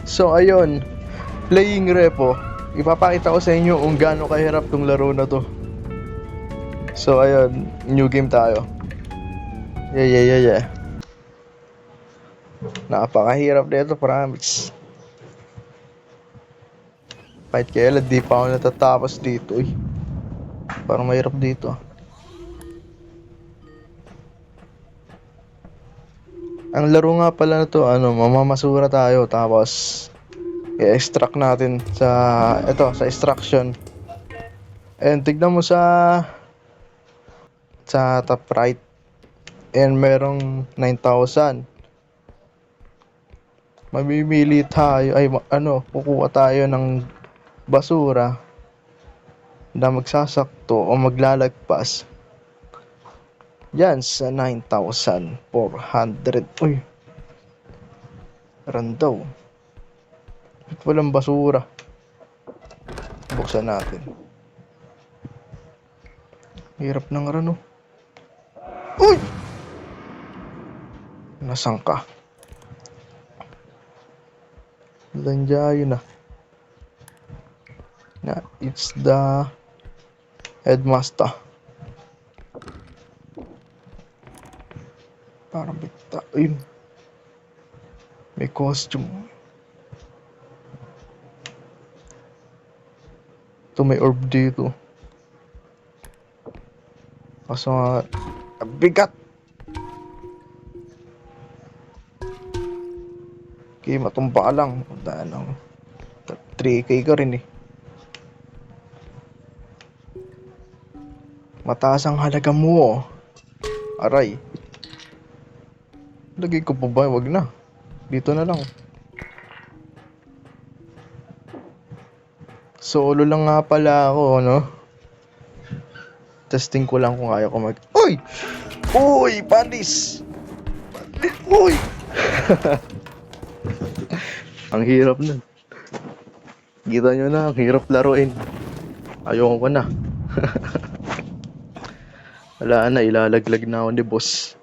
So ayun, playing repo. Ipapakita ko sa inyo kung gaano kahirap tong laro na to. So ayun, new game tayo. Yeah. Napakahirap nito, promise. Kahit kailan di pa ako natatapos dito eh. Parang mahirap dito. Ang laro nga pala na to, mamamasura tayo tapos i-extract natin sa extraction. And tignan mo sa top right. And merong 9,000. Mamimili tayo, kukuha tayo ng basura na magsasakto o maglalagpas yan sa 9,400. Uy, randaw. Ba't walang basura? Buksan natin. Hirap ng rano. Uy! Nasaan ka? Landiyo na. It's the headmaster. Parang bigta. Ayun. May costume. Ito may orb dito. Kaso nga, bigat! Okay, matumba ka lang. 3K ka rin eh. Mataas ang halaga mo. Aray. Lagay ko pa ba? Wag na. Dito na lang. Solo lang nga pala ako, no? Testing ko lang kung kaya ko mag... Uy! Uy! Panis! Uy! Ang hirap nun. Kita nyo na, ang hirap laruin. Ayoko na. Wala na, ilalaglag na ako ni boss.